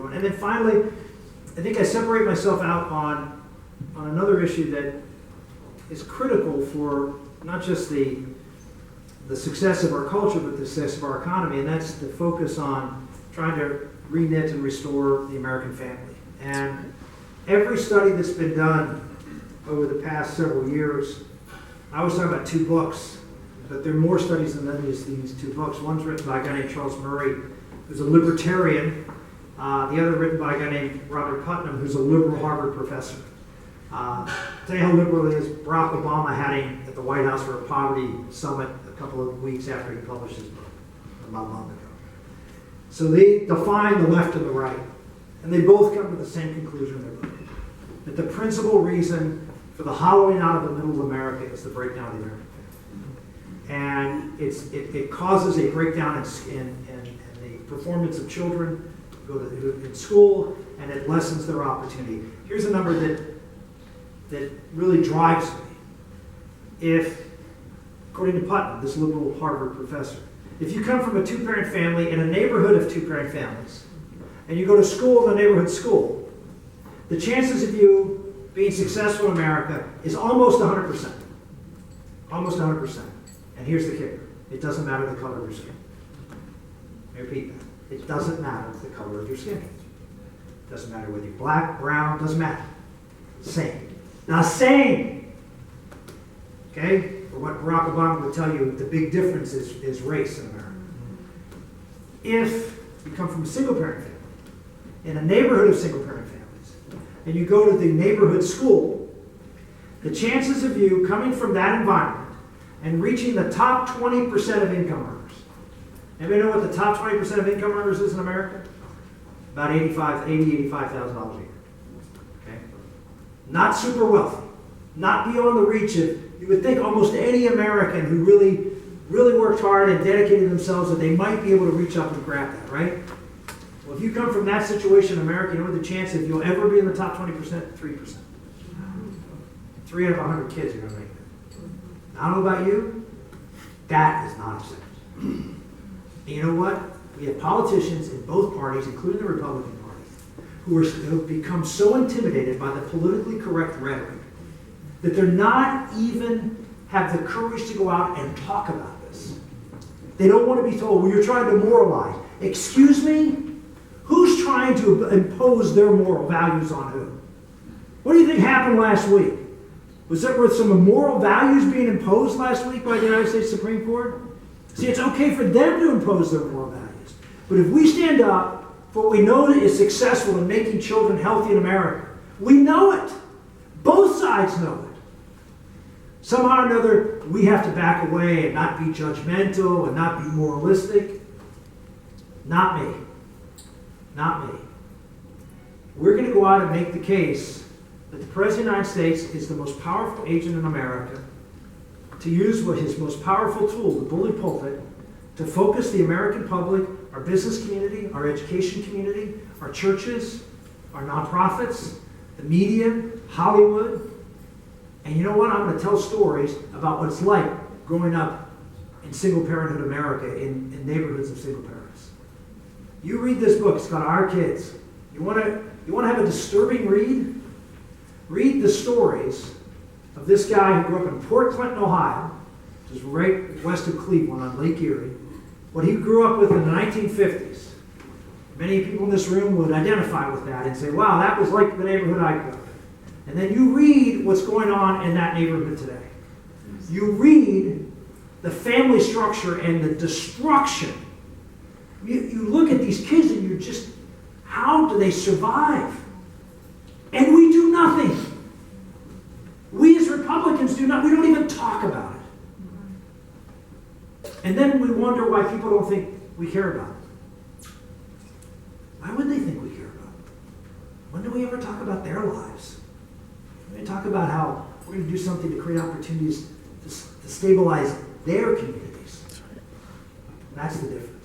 And then finally, I think I separate myself out on another issue that is critical for not just the success of our culture, but the success of our economy, and that's the focus on trying to reknit and restore the American family. And every study that's been done over the past several years, I was talking about 2 books, but there are more studies than these 2 books. One's written by a guy named Charles Murray, who's a libertarian. The other written by a guy named Robert Putnam, who's a liberal Harvard professor. Tell you how liberal he is. Barack Obama had him at the White House for a poverty summit a couple of weeks after he published his book, about a month ago. So they define the left and the right, and they both come to the same conclusion in their book, that the principal reason for the hollowing out of the middle of America is the breakdown of the American family. And it causes a breakdown in the performance of children in school, and it lessens their opportunity. Here's a number that really drives me. If, according to Putnam, this liberal Harvard professor, if you come from a 2-parent family in a neighborhood of 2-parent families, and you go to school in a neighborhood school, the chances of you being successful in America is almost 100%. Almost 100%. And here's the kicker. It doesn't matter the color of your skin. I repeat that. It doesn't matter the color of your skin. It doesn't matter whether you're black, brown, doesn't matter. Same. Now, same. Okay? Or what Barack Obama would tell you, the big difference is race in America. If you come from a single-parent family, in a neighborhood of single-parent families, and you go to the neighborhood school, the chances of you coming from that environment and reaching the top 20% of income earners. Anybody know what the top 20% of income earners is in America? About $85,000 a year. Okay? Not super wealthy. Not beyond the reach of, you would think, almost any American who really worked hard and dedicated themselves, that they might be able to reach up and grab that, right? Well, if you come from that situation in America, you know what the chance if you'll ever be in the top 20%? 3%. 3 out of 100 kids are going to make that. I don't know about you. That is not acceptable. And you know what? We have politicians in both parties, including the Republican Party, who have become so intimidated by the politically correct rhetoric that they're not even have the courage to go out and talk about this. They don't want to be told, well, you're trying to moralize. Excuse me? Who's trying to impose their moral values on who? What do you think happened last week? Was there some immoral values being imposed last week by the United States Supreme Court? See, it's okay for them to impose their moral values. But if we stand up for what we know is successful in making children healthy in America, we know it. Both sides know it. Somehow or another, we have to back away and not be judgmental and not be moralistic. Not me. Not me. We're going to go out and make the case that the President of the United States is the most powerful agent in America, to use his most powerful tool, the bully pulpit, to focus the American public, our business community, our education community, our churches, our nonprofits, the media, Hollywood. And you know what? I'm going to tell stories about what it's like growing up in single-parenthood America, in neighborhoods of single parents. You read this book. It's called Our Kids. You want to have a disturbing read? Read the stories of this guy who grew up in Port Clinton, Ohio, which is right west of Cleveland on Lake Erie, what he grew up with in the 1950s. Many people in this room would identify with that and say, wow, that was like the neighborhood I grew up in. And then you read what's going on in that neighborhood today. You read the family structure and the destruction. You look at these kids and you're just, how do they survive? And we do nothing. We as Republicans do not. We don't even talk about it. And then we wonder why people don't think we care about it. Why would they think we care about it? When do we ever talk about their lives? We talk about how we're going to do something to create opportunities to stabilize their communities. That's the difference.